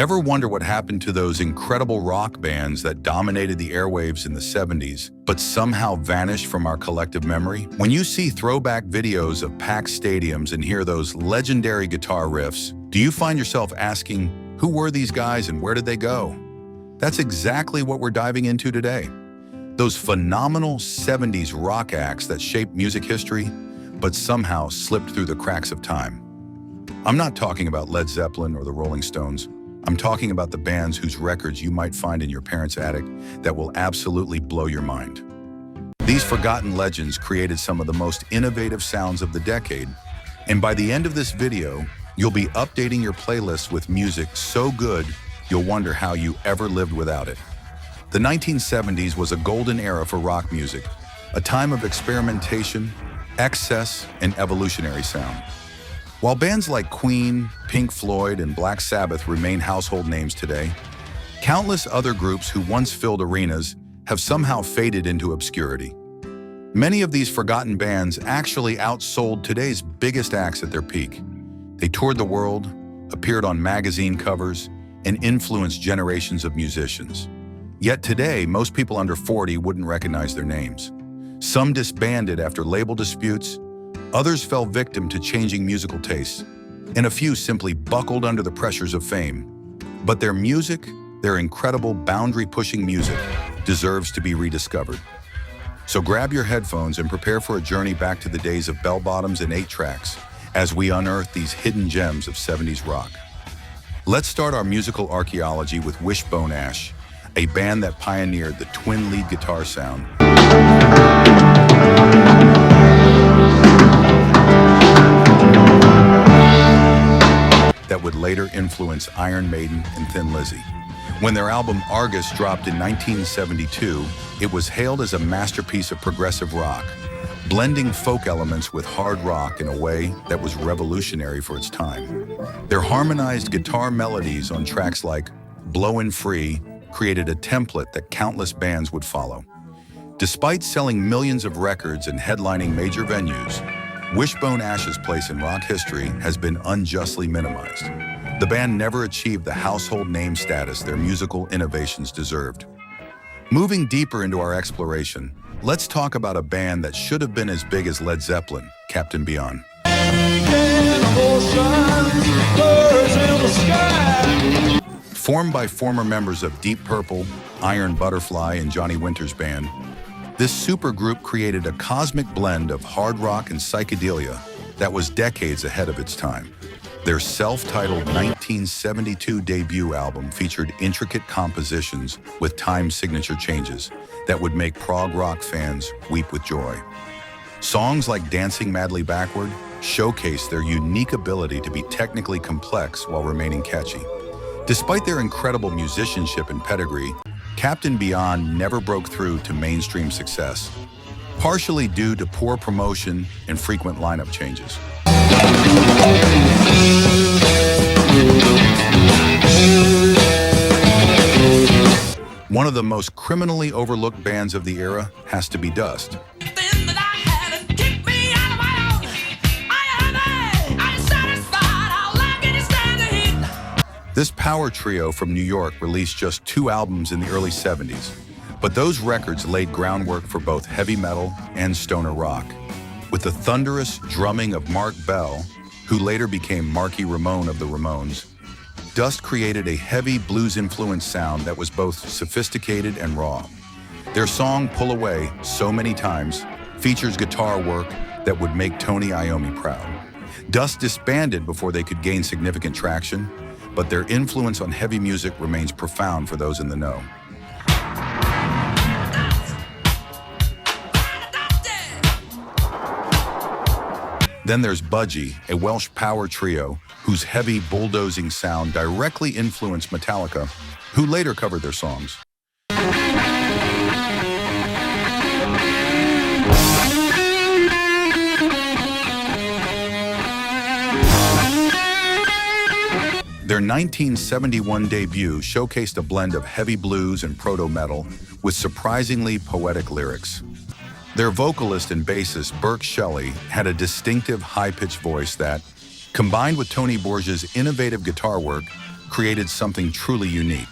Ever wonder what happened to those incredible rock bands that dominated the airwaves in the 70s, but somehow vanished from our collective memory? When you see throwback videos of packed stadiums and hear those legendary guitar riffs, do you find yourself asking, who were these guys and where did they go? That's exactly what we're diving into today. Those phenomenal 70s rock acts that shaped music history, but somehow slipped through the cracks of time. I'm not talking about Led Zeppelin or the Rolling Stones. I'm talking about the bands whose records you might find in your parents' attic that will absolutely blow your mind. These forgotten legends created some of the most innovative sounds of the decade, and by the end of this video, you'll be updating your playlist with music so good you'll wonder how you ever lived without it. The 1970s was a golden era for rock music, a time of experimentation, excess, and evolutionary sound. While bands like Queen, Pink Floyd, and Black Sabbath remain household names today, countless other groups who once filled arenas have somehow faded into obscurity. Many of these forgotten bands actually outsold today's biggest acts at their peak. They toured the world, appeared on magazine covers, and influenced generations of musicians. Yet today, most people under 40 wouldn't recognize their names. Some disbanded after label disputes, others fell victim to changing musical tastes, and a few simply buckled under the pressures of fame. But their music, their incredible boundary-pushing music, deserves to be rediscovered. So grab your headphones and prepare for a journey back to the days of bell-bottoms and 8-tracks as we unearth these hidden gems of 70s rock. Let's start our musical archaeology with Wishbone Ash, a band that pioneered the twin lead guitar sound. That would later influence Iron Maiden and Thin Lizzy. When their album Argus dropped in 1972, it was hailed as a masterpiece of progressive rock, blending folk elements with hard rock in a way that was revolutionary for its time. Their harmonized guitar melodies on tracks like Blowin' Free created a template that countless bands would follow. Despite selling millions of records and headlining major venues, Wishbone Ash's place in rock history has been unjustly minimized. The band never achieved the household name status their musical innovations deserved. Moving deeper into our exploration, let's talk about a band that should have been as big as Led Zeppelin, Captain Beyond. Formed by former members of Deep Purple, Iron Butterfly, and Johnny Winter's band, this supergroup created a cosmic blend of hard rock and psychedelia that was decades ahead of its time. Their self-titled 1972 debut album featured intricate compositions with time signature changes that would make prog rock fans weep with joy. Songs like Dancing Madly Backward showcase their unique ability to be technically complex while remaining catchy. Despite their incredible musicianship and pedigree, Captain Beyond never broke through to mainstream success, partially due to poor promotion and frequent lineup changes. One of the most criminally overlooked bands of the era has to be Dust. This power trio from New York released just 2 albums in the early 70s, but those records laid groundwork for both heavy metal and stoner rock. With the thunderous drumming of Mark Bell, who later became Marky Ramone of the Ramones, Dust created a heavy blues-influenced sound that was both sophisticated and raw. Their song Pull Away, So Many Times, features guitar work that would make Tony Iommi proud. Dust disbanded before they could gain significant traction, but their influence on heavy music remains profound for those in the know. Then there's Budgie, a Welsh power trio whose heavy bulldozing sound directly influenced Metallica, who later covered their songs. Their 1971 debut showcased a blend of heavy blues and proto-metal with surprisingly poetic lyrics. Their vocalist and bassist, Burke Shelley, had a distinctive high-pitched voice that, combined with Tony Borgia's innovative guitar work, created something truly unique.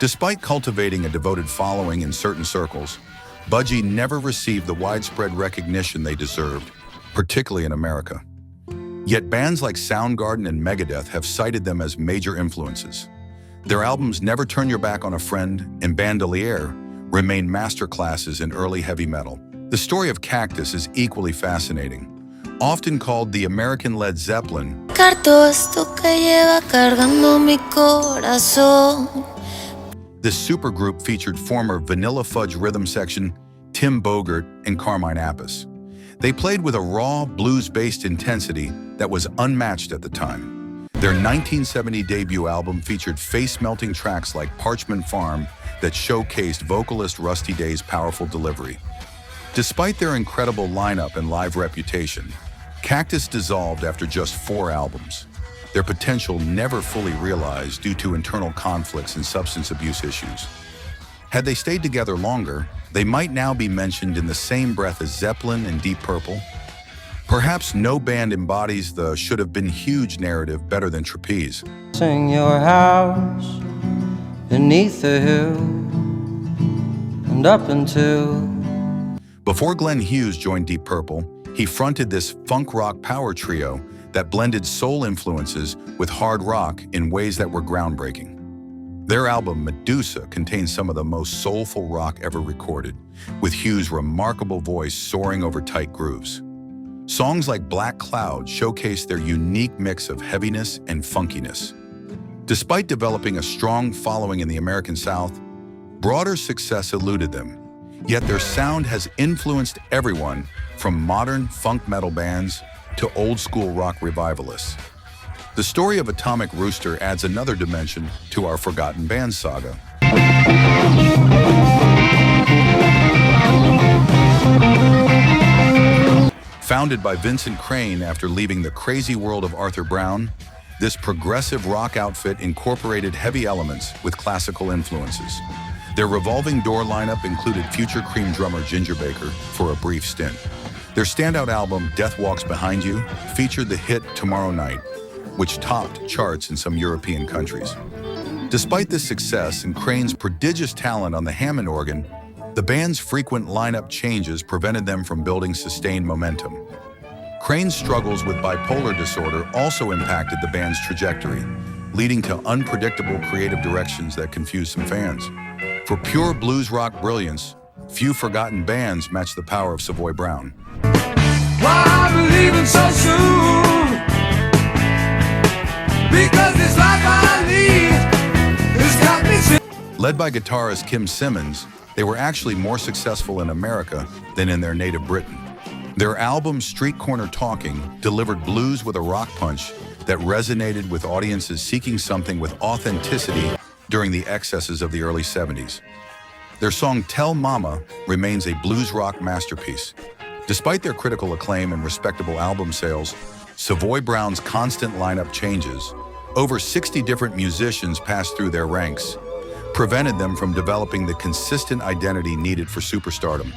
Despite cultivating a devoted following in certain circles, Budgie never received the widespread recognition they deserved, particularly in America. Yet bands like Soundgarden and Megadeth have cited them as major influences. Their albums Never Turn Your Back on a Friend and Bandolier remain masterclasses in early heavy metal. The story of Cactus is equally fascinating. Often called the American Led Zeppelin, this supergroup featured former Vanilla Fudge rhythm section Tim Bogert and Carmine Appice. They played with a raw, blues-based intensity that was unmatched at the time. Their 1970 debut album featured face-melting tracks like Parchment Farm that showcased vocalist Rusty Day's powerful delivery. Despite their incredible lineup and live reputation, Cactus dissolved after just 4 albums. Their potential never fully realized due to internal conflicts and substance abuse issues. Had they stayed together longer, they might now be mentioned in the same breath as Zeppelin and Deep Purple. Perhaps no band embodies the should-have-been huge narrative better than Trapeze. Sing your house beneath the hill and up until... Before Glenn Hughes joined Deep Purple, he fronted this funk rock power trio that blended soul influences with hard rock in ways that were groundbreaking. Their album Medusa contains some of the most soulful rock ever recorded, with Hughes' remarkable voice soaring over tight grooves. Songs like Black Cloud showcase their unique mix of heaviness and funkiness. Despite developing a strong following in the American South, broader success eluded them. Yet their sound has influenced everyone from modern funk metal bands to old-school rock revivalists. The story of Atomic Rooster adds another dimension to our Forgotten Bands saga. Founded by Vincent Crane after leaving the crazy world of Arthur Brown, this progressive rock outfit incorporated heavy elements with classical influences. Their revolving door lineup included future Cream drummer Ginger Baker for a brief stint. Their standout album, Death Walks Behind You, featured the hit Tomorrow Night, which topped charts in some European countries. Despite this success and Crane's prodigious talent on the Hammond organ, the band's frequent lineup changes prevented them from building sustained momentum. Crane's struggles with bipolar disorder also impacted the band's trajectory, leading to unpredictable creative directions that confused some fans. For pure blues rock brilliance, few forgotten bands match the power of Savoy Brown. Why are we leaving so soon? Because this life I lead has got me. Led by guitarist Kim Simmons, they were actually more successful in America than in their native Britain. Their album Street Corner Talking delivered blues with a rock punch that resonated with audiences seeking something with authenticity during the excesses of the early 70s. Their song Tell Mama remains a blues rock masterpiece. Despite their critical acclaim and respectable album sales, Savoy Brown's constant lineup changes, over 60 different musicians passed through their ranks, prevented them from developing the consistent identity needed for superstardom.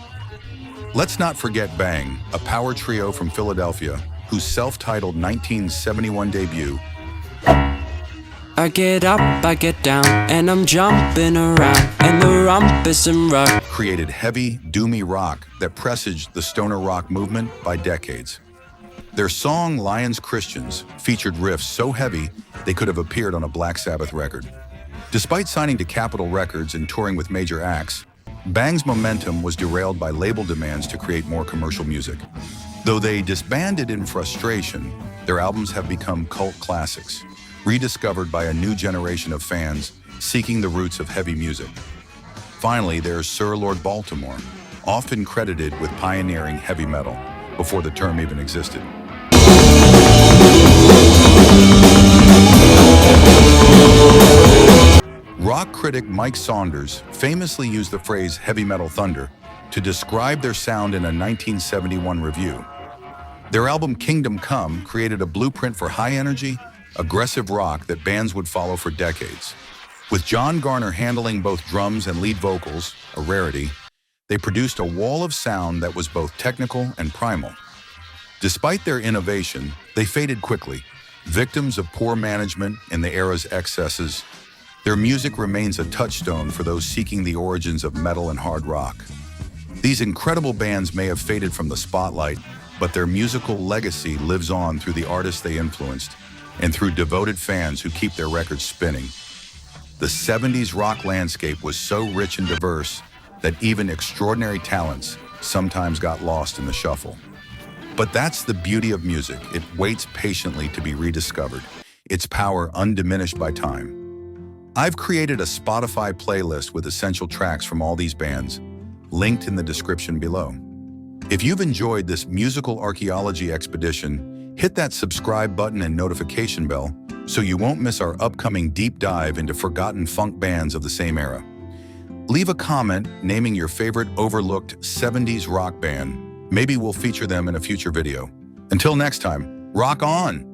Let's not forget Bang, a power trio from Philadelphia, whose self-titled 1971 debut, I get up, I get down, and I'm jumping around, and the rumpus and rock created heavy, doomy rock that presaged the stoner rock movement by decades. Their song Lions Christians featured riffs so heavy they could have appeared on a Black Sabbath record. Despite signing to Capitol Records and touring with major acts, Bang's momentum was derailed by label demands to create more commercial music. Though they disbanded in frustration, their albums have become cult classics, rediscovered by a new generation of fans seeking the roots of heavy music. Finally, there's Sir Lord Baltimore, often credited with pioneering heavy metal before the term even existed. Rock critic Mike Saunders famously used the phrase heavy metal thunder to describe their sound in a 1971 review. Their album Kingdom Come created a blueprint for high-energy, aggressive rock that bands would follow for decades. With John Garner handling both drums and lead vocals, a rarity, they produced a wall of sound that was both technical and primal. Despite their innovation, they faded quickly, Victims of poor management and the era's excesses, their music remains a touchstone for those seeking the origins of metal and hard rock. These incredible bands may have faded from the spotlight, but their musical legacy lives on through the artists they influenced and through devoted fans who keep their records spinning. The 70s rock landscape was so rich and diverse that even extraordinary talents sometimes got lost in the shuffle. But that's the beauty of music. It waits patiently to be rediscovered, its power undiminished by time. I've created a Spotify playlist with essential tracks from all these bands, linked in the description below. If you've enjoyed this musical archaeology expedition, hit that subscribe button and notification bell so you won't miss our upcoming deep dive into forgotten funk bands of the same era. Leave a comment naming your favorite overlooked 70s rock band. Maybe we'll feature them in a future video. Until next time, rock on!